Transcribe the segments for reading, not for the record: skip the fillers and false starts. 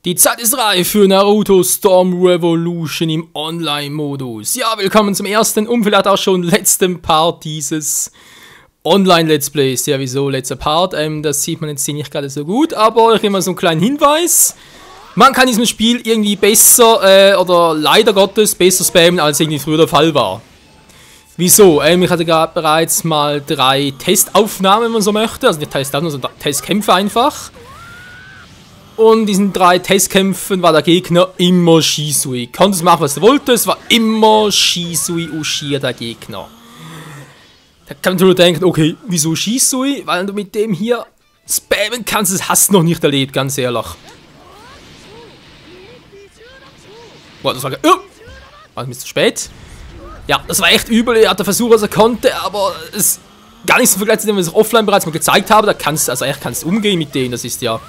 Die Zeit ist reif für Naruto Storm Revolution im Online-Modus. Ja, willkommen zum ersten und vielleicht auch schon letzten Part dieses Online-Let's Plays. Ja, wieso letzter Part? Das sieht man jetzt hier nicht gerade so gut, aber ich gebe mal so einen kleinen Hinweis. Man kann in diesem Spiel irgendwie besser, oder leider Gottes, besser spammen, als irgendwie früher der Fall war. Wieso? Ich hatte gerade bereits mal 3 Testaufnahmen, wenn man so möchte. Also nicht Testaufnahmen, sondern Testkämpfe einfach. Und in diesen 3 Testkämpfen war der Gegner immer Shisui. Konntest machen, was du wolltest, es war immer Shisui Uchiha der Gegner. Da kann man natürlich denken, okay, wieso Shisui? Weil du mit dem hier spammen kannst, das hast du noch nicht erlebt, ganz ehrlich. Boah, das war ein bisschen zu spät. Ja, das war echt übel, er hat der Versuch, was er konnte, aber es gar nicht so Vergleich zu dem, was ich offline bereits mal gezeigt habe. Da kannst du, also echt kannst du umgehen mit denen, das ist ja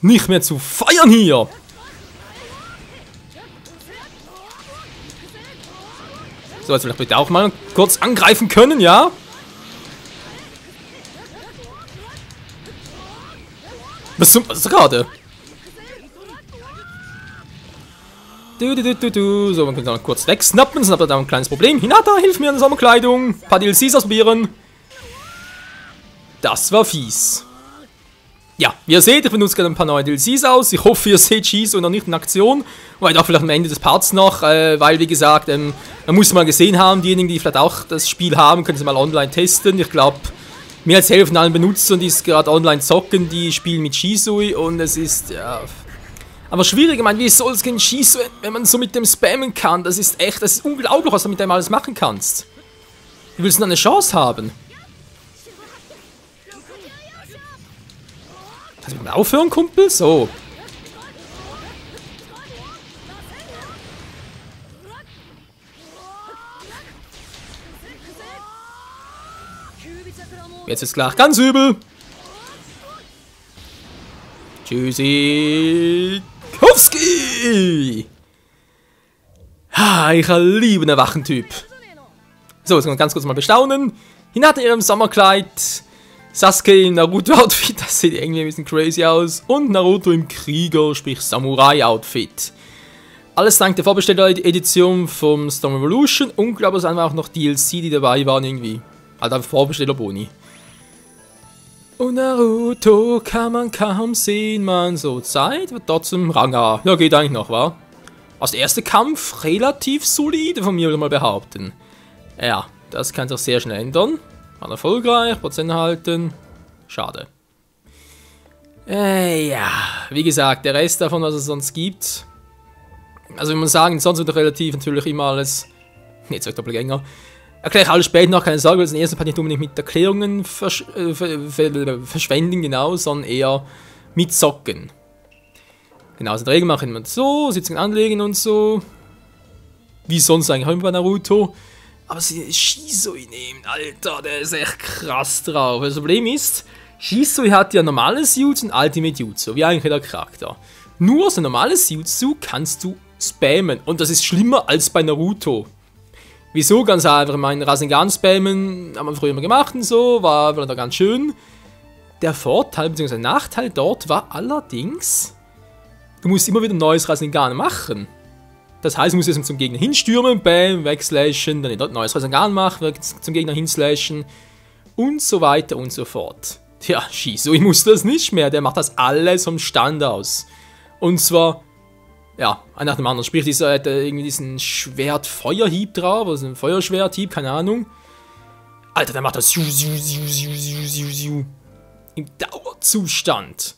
nicht mehr zu feiern hier. So, jetzt will ich bitte auch mal kurz angreifen können, ja? Was ist da gerade? So, man könnte noch kurz wegsnappen, sonst hat er da ein kleines Problem. Hinata, hilf mir in der Sommerkleidung. Ein paar DLCs ausprobieren. Das war fies. Ja, wie ihr seht, ich benutze gerade ein paar neue DLCs aus. Ich hoffe, ihr seht Shisui noch nicht in Aktion. Weil auch vielleicht am Ende des Parts noch, weil, wie gesagt, man muss mal gesehen haben, diejenigen, die vielleicht auch das Spiel haben, können es mal online testen. Ich glaube, mehr als Hälfte von allen Benutzern, die es gerade online zocken, die spielen mit Shisui und es ist, ja... Aber schwierig, ich meine, wie soll es gegen Shisui, wenn man so mit dem spammen kann? Das ist echt, das ist unglaublich, was du mit dem alles machen kannst. Wie willst du denn eine Chance haben? Kannst du mit mir aufhören, Kumpel? So. Jetzt ist klar, ganz übel. Tschüssi. Kowski! Ha, ich liebe einen wachen Typ. So, jetzt können wir ganz kurz mal bestaunen. Hinata in ihrem Sommerkleid. Sasuke im Naruto-Outfit, das sieht irgendwie ein bisschen crazy aus. Und Naruto im Krieger, sprich Samurai-Outfit. Alles dank der Vorbesteller-Edition vom Storm Revolution. Und ich glaube, es waren auch noch DLC, die dabei waren irgendwie. Halt einfach Vorbesteller-Boni. Und Naruto kann man kaum sehen, man so Zeit wird trotzdem Rang A. Ja, geht eigentlich noch, wa? Aus der erste Kampf relativ solide von mir, würde ich mal behaupten. Ja, das kann sich sehr schnell ändern. War erfolgreich, Prozent halten. Schade. Ja, wie gesagt, der Rest davon, was es sonst gibt. Also, wie man sagen, sonst wird doch relativ natürlich immer alles. Jetzt sag ich Doppelgänger. Erkläre ich alles später noch, keine Sorge, weil es in der ersten Part nicht unbedingt mit Erklärungen verschwenden, genau, sondern eher mit Zocken. Genau, also in der Regel machen wir so, Sitzungen anlegen und so. Wie sonst eigentlich immer bei Naruto. Aber sie Shisui nehmen, Alter, der ist echt krass drauf. Das Problem ist, Shisui hat ja normales Jutsu und Ultimate Jutsu, wie eigentlich jeder Charakter. Nur so ein normales Jutsu kannst du spammen und das ist schlimmer als bei Naruto. Wieso? Ganz einfach, meinen Rasengan spammen haben wir früher immer gemacht und so, war da ganz schön. Der Vorteil bzw. Nachteil dort war allerdings, du musst immer wieder ein neues Rasengan machen. Das heißt, du musst jetzt zum Gegner hinstürmen, bam, wegslashen, dann ein neues Rasengan machen, zum Gegner hinslashen und so weiter und so fort. Tja, Shisui muss das nicht mehr, der macht das alles vom Stand aus. Und zwar... Ja, einer nach dem anderen. Sprich, dieser hat irgendwie diesen Schwert-Feuerhieb drauf, also ein Feuerschwerthieb, keine Ahnung. Alter, der macht das im Dauerzustand.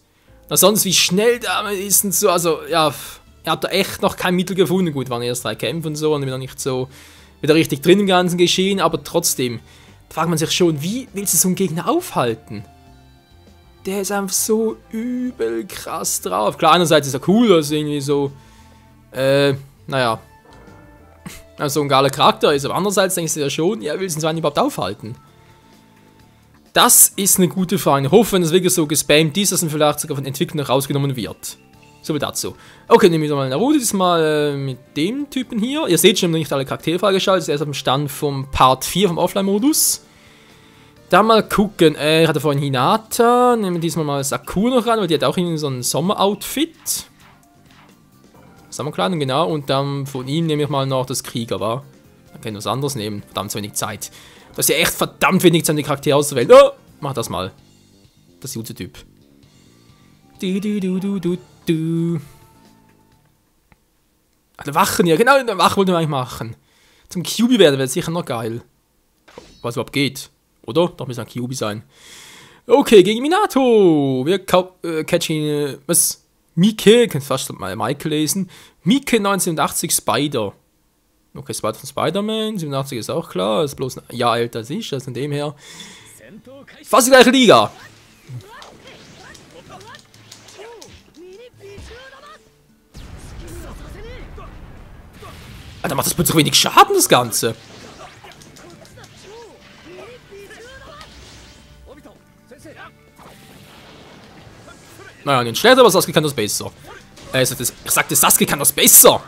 Na, sonst wie schnell der ist und so, also, ja, er hat da echt noch kein Mittel gefunden. Gut, waren erst 3 Kämpfe und so und wieder nicht so, wieder richtig drin im ganzen Geschehen, aber trotzdem, da fragt man sich schon, wie willst du so einen Gegner aufhalten? Der ist einfach so übel krass drauf. Klar, einerseits ist er cool, also irgendwie so, naja, also ein geiler Charakter ist, aber andererseits denkst du ja schon, ja, willst du ihn überhaupt aufhalten? Das ist eine gute Frage. Ich hoffe, wenn es wirklich so gespammt ist, dass dann vielleicht sogar von Entwicklern rausgenommen wird. So wie dazu. Okay, nehmen wir mal Naruto, diesmal mit dem Typen hier. Ihr seht schon, nicht alle Charaktere freigeschaltet, er ist auf dem Stand vom Part 4 vom Offline-Modus. Dann mal gucken. Ich hatte vorhin Hinata. Nehmen wir diesmal mal Sakura noch ran, weil die hat auch irgendwie so ein Sommeroutfit. Sommerkleidung, genau. Und dann von ihm nehme ich mal noch das Krieger, wa? Dann können wir was anderes nehmen. Verdammt zu wenig Zeit. Das ist ja echt verdammt wenig Zeit, die Charaktere auszuwählen. Oh, mach das mal. Das ist der gute Typ. Ach, der Wachen, ja genau, der Wachen wollten wir eigentlich machen. Zum QB werden wäre sicher noch geil. Was überhaupt geht. Oder? Doch, müssen ein QB sein. Okay, gegen Minato. Wir catchen, was? Mike, ich kann fast mal Michael lesen. Mike 1980 Spider. Okay, Spider von Spider-Man. 87 ist auch klar. Ist bloß ein Jahr älter als ich, also von dem her. Fast die gleiche Liga. Alter, macht das plötzlich wenig Schaden, das Ganze. Naja, nicht schlecht, aber Sasuke kann das besser. Ich sagte, Sasuke kann das besser.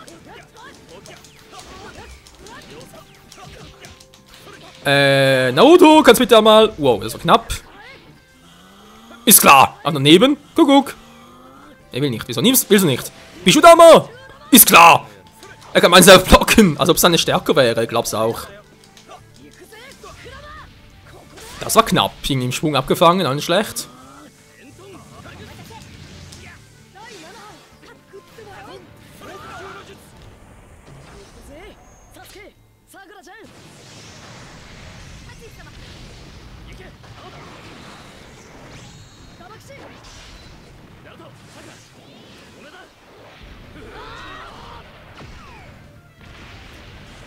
Naruto, kannst bitte einmal... Wow, das war knapp. Ist klar. Ah, daneben. Guck. Er will nicht. Wieso nimmst? Willst du nicht? Bist du da mal? Ist klar. Er kann meinen selbst blocken. Als ob es eine stärker wäre. Ich glaub's auch. Das war knapp. Irgendwie im Schwung abgefangen. Auch nicht schlecht.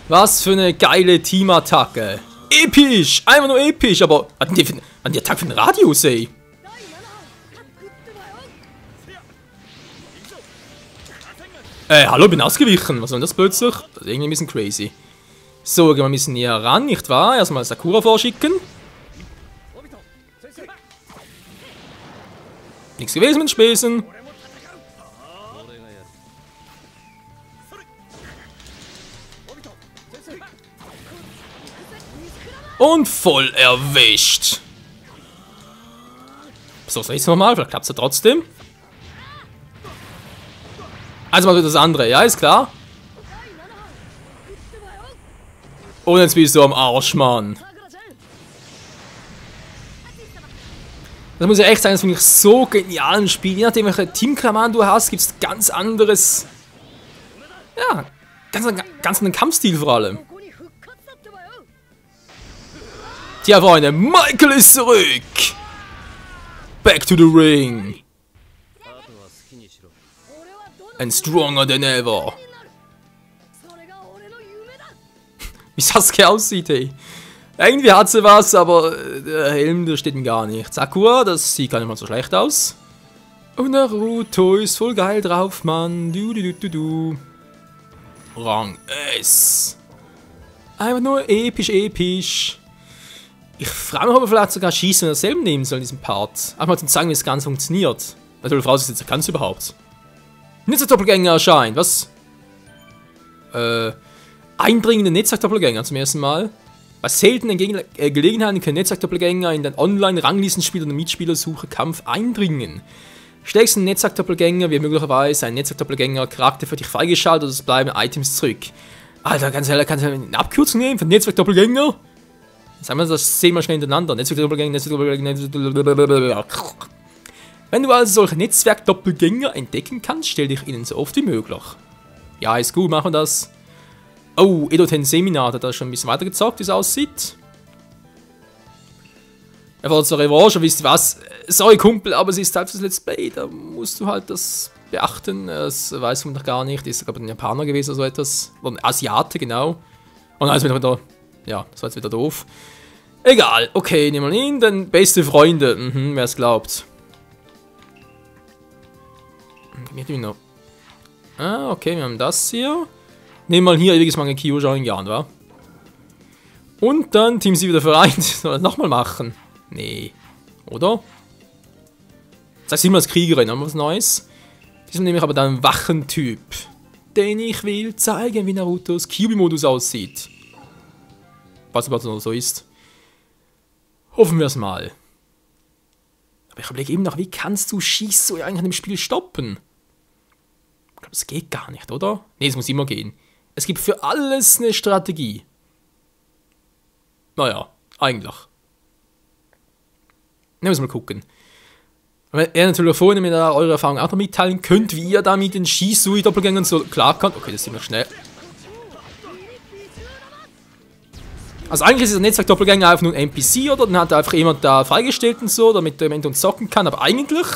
Was für eine geile Teamattacke. Episch! Einfach nur episch, aber an die Attacke für den Radius, ey. Hallo, bin ausgewichen. Was soll das plötzlich? Das ist irgendwie ein bisschen crazy. So, gehen wir ein bisschen näher ran, nicht wahr? Erstmal Sakura vorschicken. Nichts gewesen mit Späßen. Und voll erwischt. So, das nächste Mal. Vielleicht klappt es ja trotzdem. Also mal das andere. Ja, ist klar. Und jetzt bist du am Arsch, Mann. Das muss ja echt sein, das finde ich so genial im Spiel. Je nachdem, welche Teamklammern du hast, gibt es ganz anderes... Ja, ganz anderen Kampfstil vor allem. Tja, Freunde, Michael ist zurück! Back to the ring! And stronger than ever! Wie Sasuke aussieht, ey. Irgendwie hat sie was, aber der Helm, der steht ihm gar nicht. Sakura, das sieht gar nicht mal so schlecht aus. Und Naruto ist voll geil drauf, Mann. Rang S. Einfach nur episch. Ich frage mich, ob wir vielleicht sogar Schießen oder selber nehmen sollen in diesem Part. Einfach mal zum zeigen, wie das Ganze funktioniert. Natürlich vorausgesetzt, kannst du überhaupt. Netzwerk-Doppelgänger erscheint, was? Eindringende Netzwerk-Doppelgänger zum ersten Mal. Bei seltenen Gelegenheiten können Netzwerk-Doppelgänger in den Online-Ranglistenspiel oder Mitspielersuche Kampf eindringen. Schlägst du einen Netzwerk-Doppelgänger, wird möglicherweise ein Netzwerk-Doppelgänger-Charakter für dich freigeschaltet oder es bleiben Items zurück. Alter, ganz ehrlich, kannst du eine Abkürzung nehmen von Netzwerk-Doppelgänger? Sagen wir das 10-mal schnell hintereinander. Netzwerk-Doppelgänger. Wenn du also solche Netzwerk-Doppelgänger entdecken kannst, stell dich ihnen so oft wie möglich. Ja, ist gut, machen wir das. Oh, Edo Tensei-Minato hat da schon ein bisschen weitergezockt, wie es aussieht. Er war zur Revanche, wisst ihr was? Sorry, Kumpel, aber es ist halt das Let's Play. Da musst du halt das beachten. Das weiß man noch gar nicht. Ist, glaube ich, ein Japaner gewesen oder so etwas. Oder ein Asiate, genau. Und dann ist wieder. Ja, das war jetzt wieder doof. Egal, okay, nehmen wir ihn. Dann beste Freunde. Wer es glaubt. Ah, okay, wir haben das hier. Nehmen wir mal hier ewiges Manga Kyojin, wa? Und dann Team sie wieder vereint. Soll das nochmal machen? Nee. Oder? Sag sie mal als Kriegerin, haben wir was Neues? Diesmal nehme ich aber dann einen Wachentyp. Den ich will zeigen, wie Narutos Kyubi-Modus aussieht. Was überhaupt noch so ist. Hoffen wir es mal. Aber ich überlege eben noch, wie kannst du Shiso eigentlich an dem Spiel stoppen? Ich glaube, es geht gar nicht, oder? Ne, es muss immer gehen. Es gibt für alles eine Strategie. Naja, eigentlich. Ne, müssen wir mal gucken. Wenn ihr natürlich vorhin mit eurer Erfahrung auch noch mitteilen könnt, wie ihr da mit den Shisui-Doppelgängern so klarkommt. Okay, das ist ziemlich schnell. Also eigentlich ist der Netzwerk-Doppelgänger einfach nur ein NPC, oder? Dann hat einfach jemand da freigestellt und so, damit er mit uns zocken kann. Aber eigentlich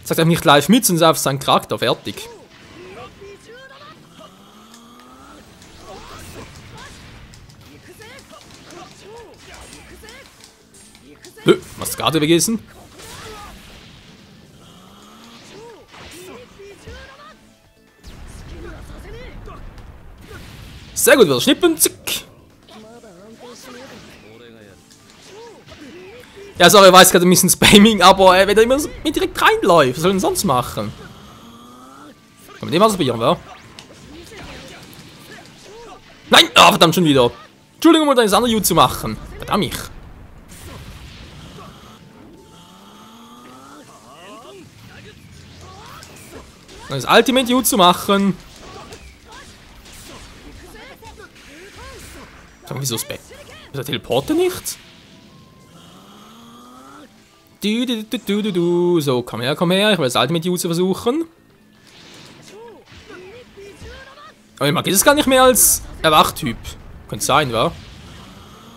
sagt er nicht live mit, sondern ist einfach sein Charakter. Fertig. Nö, was gerade vergessen? Sehr gut, wieder schnippen, zick. Ja, sorry, ich weiß gerade ein bisschen Spamming, aber wenn er immer mit direkt reinläuft, was soll er denn sonst machen? Kann man dem ausprobieren, wa? Nein! Ah, verdammt, schon wieder. Entschuldigung, um das andere Jutsu machen. Verdammt mich. Das Ultimate Jutsu machen. Sag mal, wieso Spam? Wieso Teleporter nicht? So, komm her, ich will das Ultimate Jutsu versuchen. Aber ich mag es gar nicht mehr als Erwachtyp. Könnte sein, wa?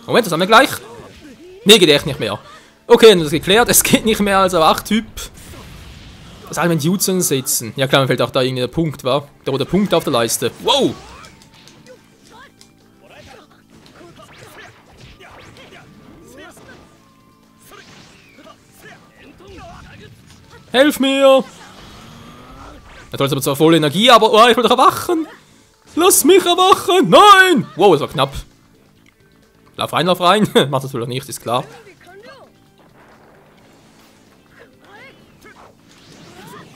Moment, das haben wir gleich. Ne, geht echt nicht mehr. Okay, dann ist das geklärt. Es geht nicht mehr als Erwachtyp. Das Ultimate Jutsu setzen. Ja klar, mir fällt auch da irgendwie der Punkt, wa? Da wo der Punkt auf der Leiste. Wow! Helf mir! Er hat aber zwar volle Energie, aber oh, ich will doch erwachen! Lass mich erwachen! Nein! Wow, das war knapp. Lauf rein, lauf rein. Macht das wohl noch nicht, ist klar.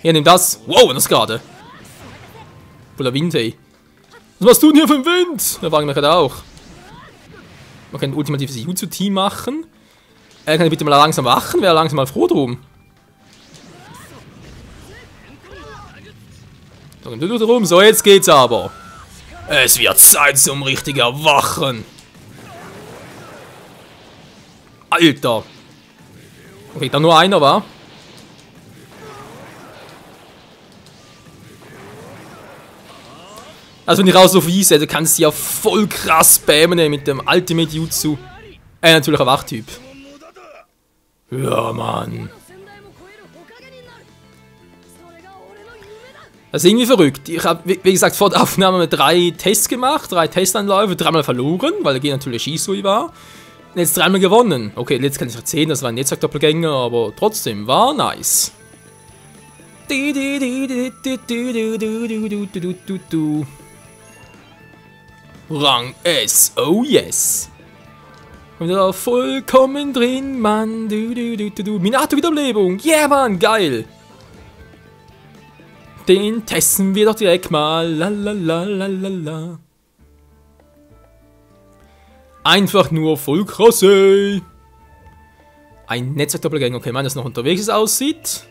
Hier, nimm das. Wow, das gerade. Voller Wind, ey. Was machst du denn hier für ein Wind? Da fragen wir gerade auch. Man kann ein ultimatives Jutsu-Team machen. Kann ich bitte mal langsam wachen? Wäre langsam mal froh drum. So, jetzt geht's aber. Es wird Zeit zum richtigen Erwachen. Alter. Okay, da nur einer, wa? Also wenn ich raus auf Wiese, du kannst ja voll krass spammen mit dem Ultimate Jutsu. Natürlich ein Wachtyp. Ja, Mann. Das ist irgendwie verrückt. Ich habe, wie gesagt, vor der Aufnahme 3 Tests gemacht, 3 Testanläufe, 3-mal verloren, weil der Gegner natürlich Shisui war. Und jetzt 3-mal gewonnen. Okay, jetzt kann ich erzählen, das war ein Netzwerk-Doppelgänger, aber trotzdem, war nice. Rang S, oh yes. Und da vollkommen drin, Mann. Minato-Wiederbelebung, yeah, Mann, geil. Den testen wir doch direkt mal. Lalalala. Einfach nur voll krass, ey. Ein Netzwerk-Doppelgänger. Okay, wenn das noch unterwegs aussieht.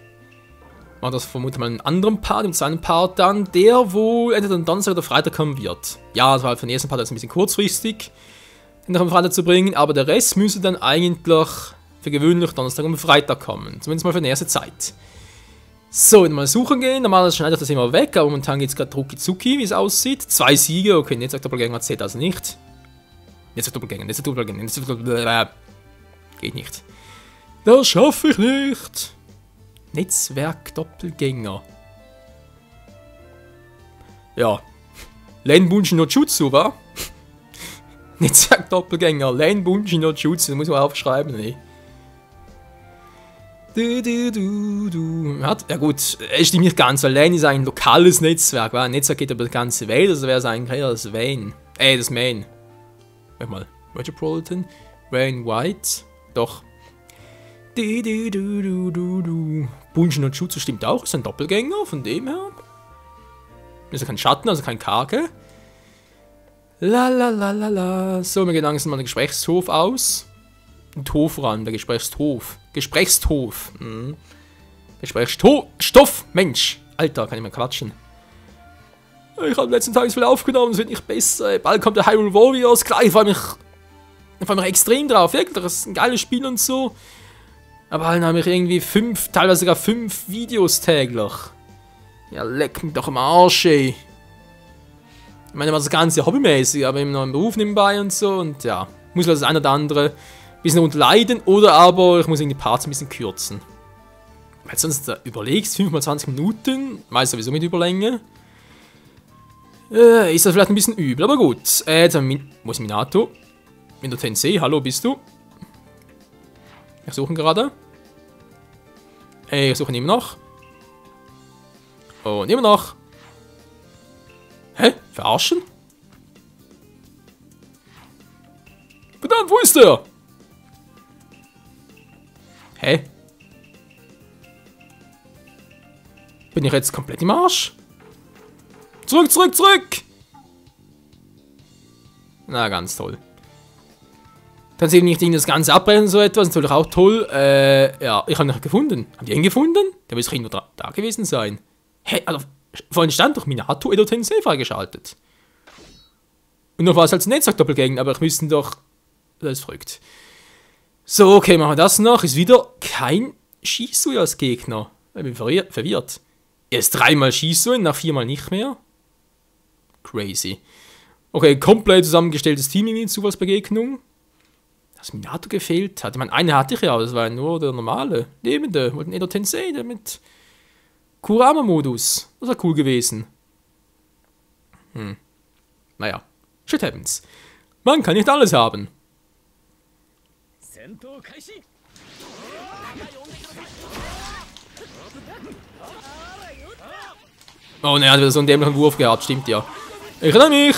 War das vermutlich mal einen anderen Part, im zweiten Part dann, der wohl entweder am Donnerstag oder Freitag kommen wird. Ja, das war für den ersten Part jetzt ein bisschen kurzfristig, den noch am Freitag zu bringen, aber der Rest müsste dann eigentlich für gewöhnlich Donnerstag und Freitag kommen. Zumindest mal für die erste Zeit. So, wenn wir mal suchen gehen, normalerweise schneide ich das immer weg, aber momentan geht es gerade rucki-zucki, wie es aussieht. 2 Siege, okay, Netzwerk-Doppelgänger zählt also nicht. Netzwerk-Doppelgänger, geht nicht. Das schaffe ich nicht. Netzwerk-Doppelgänger. Ja. Lenbunshi no Jutsu, wa? Netzwerk-Doppelgänger, Lenbunshi no Jutsu, das muss man aufschreiben, ne? Ja gut, es stimmt nicht ganz, weil LAN ist ein lokales Netzwerk, wa? Ein Netzwerk geht über die ganze Welt, also wäre es eigentlich eher das Main. Das Main. Warte mal, Metropolitan, Wayne White, doch. Bunshi no Jutsu stimmt auch, ist ein Doppelgänger, von dem her. Ist ja kein Schatten, also kein Kage. So, wir gehen langsam mal den Gesprächshof aus. Tofu ran, der Gesprächshof. Gesprächshof. Gesprächsstoff, Mensch. Alter, kann ich mal quatschen. Ich habe letzten Tages viel aufgenommen, es wird nicht besser. Bald kommt der Hyrule Warriors. Klar, ich freue mich extrem drauf. Wirklich, das ist ein geiles Spiel und so. Aber dann habe ich irgendwie 5, teilweise sogar 5 Videos täglich. Ja, leck mich doch am Arsch, ey. Ich meine, das Ganze hobbymäßig, aber eben noch einen Beruf nebenbei und so. Und ja, muss das eine oder andere ein bisschen unterleiden. Oder aber ich muss irgendwie die Parts ein bisschen kürzen. Weil sonst überlegst, 5 mal 20 Minuten, meist sowieso mit Überlänge. Ist das vielleicht ein bisschen übel, aber gut. Jetzt haben wir wo ist Minato? Mindo Tensei, hallo, bist du? Wir suchen gerade. Ich suche ihn immer noch. Und immer noch. Hä? Verarschen? Verdammt, wo ist der? Hä? Bin ich jetzt komplett im Arsch? Zurück, zurück, zurück! Na, ganz toll. Dann sehen wir nicht das Ganze abbrechen, so etwas. Das ist natürlich auch toll. Ja, ich habe ihn noch gefunden. Haben die ihn gefunden? Der muss irgendwo da gewesen sein. Hä? Also, vorhin stand doch Minato Edo Tensei freigeschaltet. Und noch was als Netzwerk-Doppelgänger, aber ich müsste doch. Das ist verrückt. So, okay, machen wir das noch. Ist wieder kein Shisui als Gegner. Ich bin verwirrt. Erst 3-mal Shisui, nach 4-mal nicht mehr. Crazy. Okay, komplett zusammengestelltes Team in Zufallsbegegnung. Dass Minato gefehlt hat. Ich meine, eine hatte ich ja, aber das war ja nur der normale Lebende. Wollten Edo Tensei, der mit Kurama-Modus. Das war cool gewesen. Naja, shit happens. Man kann nicht alles haben. Oh ne, er hat wieder so einen dämlichen Wurf gehabt, stimmt ja. Ich erinnere mich.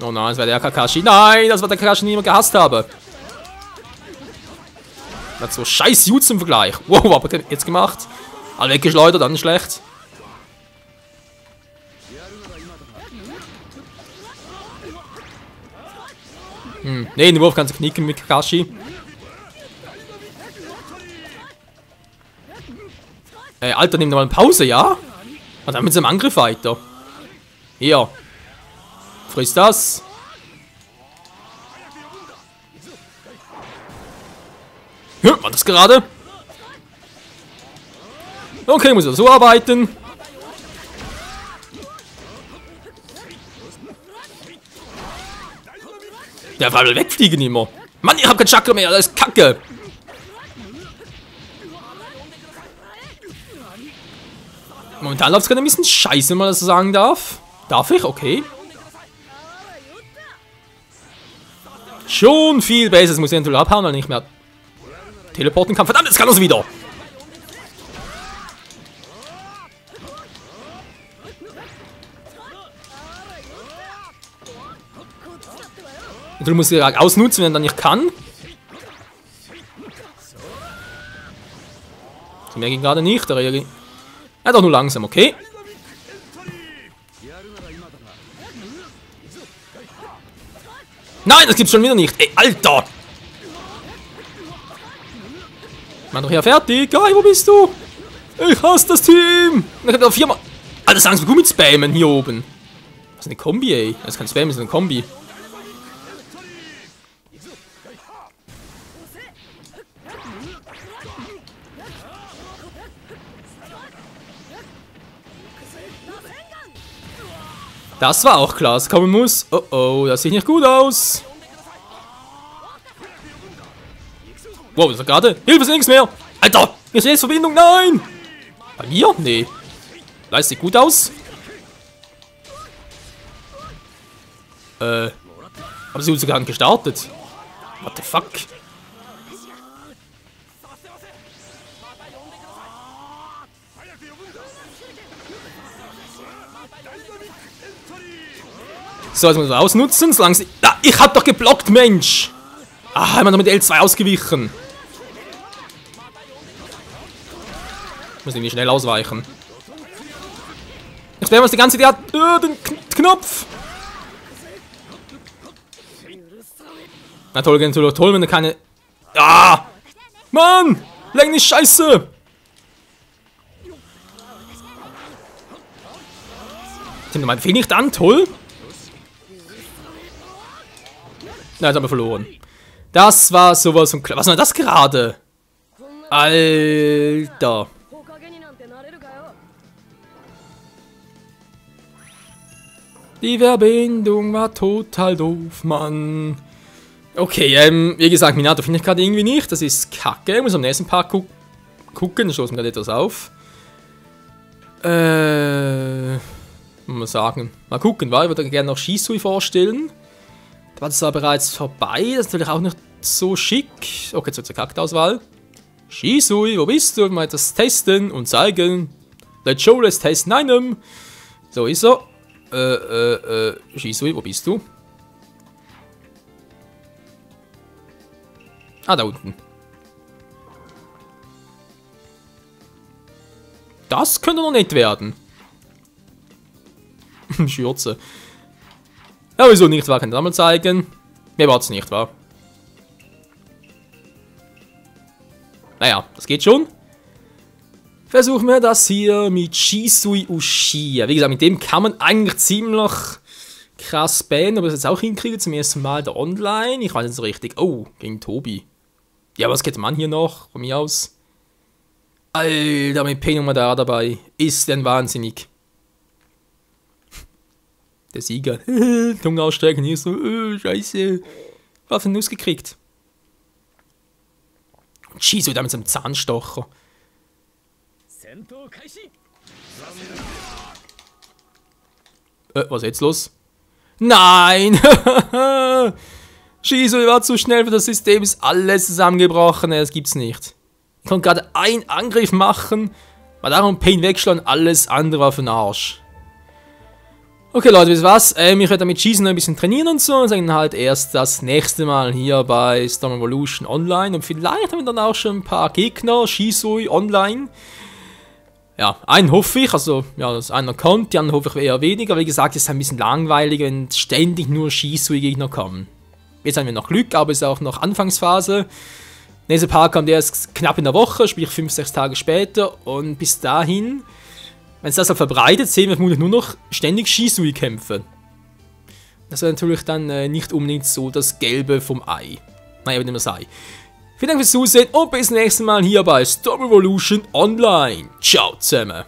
Oh nein, das war der Kakashi. Nein, das war der Kakashi, den ich immer gehasst habe. Er hat so scheiß Jutsu im Vergleich. Wow, aber jetzt gemacht. Alle weggeschleudert, dann schlecht. Ne, den Wurf kannst du knicken mit Kakashi. Alter, nimm doch mal eine Pause, ja? Und dann mit seinem Angriff weiter. Hier. Friss das. Ja, war das gerade? Okay, muss er so arbeiten. Der will wegfliegen immer. Mann, ich hab kein Chakra mehr, das ist Kacke. Momentan läuft es gerade ein bisschen scheiße, wenn man das so sagen darf. Darf ich? Okay. Schon viel besser. Das muss ich natürlich abhauen, weil ich nicht mehr teleporten kann. Verdammt, jetzt kann er es wieder. Natürlich muss ich ausnutzen, wenn er dann nicht kann. So, mehr ging gerade nicht. Er doch nur langsam, okay? Nein, das gibt's schon wieder nicht. Ey, Alter! Mann, doch ja fertig. Geil, wo bist du? Ich hasse das Team. Ich hab da 4-mal. Alter, sagen Sie gut mit Spammen hier oben. Das ist eine Kombi, ey. Das ist kein Spam, das ist eine Kombi. Das war auch klar, es kommen muss. Oh oh, das sieht nicht gut aus. Wow, ist er gerade? Hilfe, ist nichts mehr. Alter, hier ist jetzt Verbindung, nein. Bei mir? Nee. Das sieht gut aus. Aber sie hat sogar gestartet. What the fuck? So, jetzt muss man ausnutzen, solange sie... Ah, ich hab doch geblockt, Mensch! Ah, haben wir doch mit L2 ausgewichen. Ich muss irgendwie schnell ausweichen. Ich spam was die ganze Idee hat. Den Knopf! Na toll, natürlich toll, wenn er keine... Ah! Mann! Leck nicht Scheiße! Sind mein Fee nicht an? Toll? Na, jetzt haben wir verloren. Das war sowas von... Was war das gerade? Alter. Die Verbindung war total doof, Mann. Okay, wie gesagt, Minato finde ich gerade irgendwie nicht. Das ist kacke. Ich muss am nächsten Part gucken. Ich stoße mir gerade etwas auf. Muss man sagen. Mal gucken, weil ich würde gerne noch Shisui vorstellen. Da war das aber bereits vorbei. Das ist natürlich auch nicht so schick. Okay, jetzt zur Charakter-Auswahl. Shisui, wo bist du? Mal das testen und zeigen. Let's show, let's testen einem. So ist er. Shisui, wo bist du? Ah, da unten. Das könnte noch nicht werden. Schürze. Ja, wieso nicht, war kann ich das mal zeigen. Mir war es nicht, wahr? Naja, das geht schon. Versuchen wir das hier mit Shisui Uchiha. Wie gesagt, mit dem kann man eigentlich ziemlich krass bannen, aber das jetzt auch hinkriegen. Zum ersten Mal da online. Ich weiß nicht so richtig. Oh, gegen Tobi. Ja, was geht man hier noch? Von mir aus. Alter, mit Pain nochmal da dabei. Ist denn wahnsinnig. Der Sieger. Zunge ausstrecken. Hier so, scheiße. Was für eine Nuss gekriegt. Und Shisui da mit seinem Zahnstocher. Was ist jetzt los? Nein! Shisui war zu schnell für das System, ist alles zusammengebrochen, das gibt's nicht. Ich konnte gerade einen Angriff machen, war darum Pain wegschlagen, alles andere war für den Arsch. Okay Leute, wisst ihr was? Ich werde mit Schießen ein bisschen trainieren und so und sagen halt erst das nächste Mal hier bei Storm Evolution Online und vielleicht haben wir dann auch schon ein paar Gegner, Shisui online. Ja, einen hoffe ich, also ja, dass einer kommt, die anderen hoffe ich eher weniger. Wie gesagt, es ist ein bisschen langweilig, wenn ständig nur Shisui-Gegner kommen. Jetzt haben wir noch Glück, aber es ist auch noch Anfangsphase. Nächster Part kommt erst knapp in der Woche, sprich 5-6 Tage später. Und bis dahin, wenn es das halt verbreitet, sehen wir vermutlich nur noch ständig Shisui-Kämpfe. Das wäre natürlich dann nicht unbedingt so das Gelbe vom Ei. Naja, wie dem sei. Vielen Dank fürs Zusehen und bis zum nächsten Mal hier bei Storm Evolution Online. Ciao zusammen.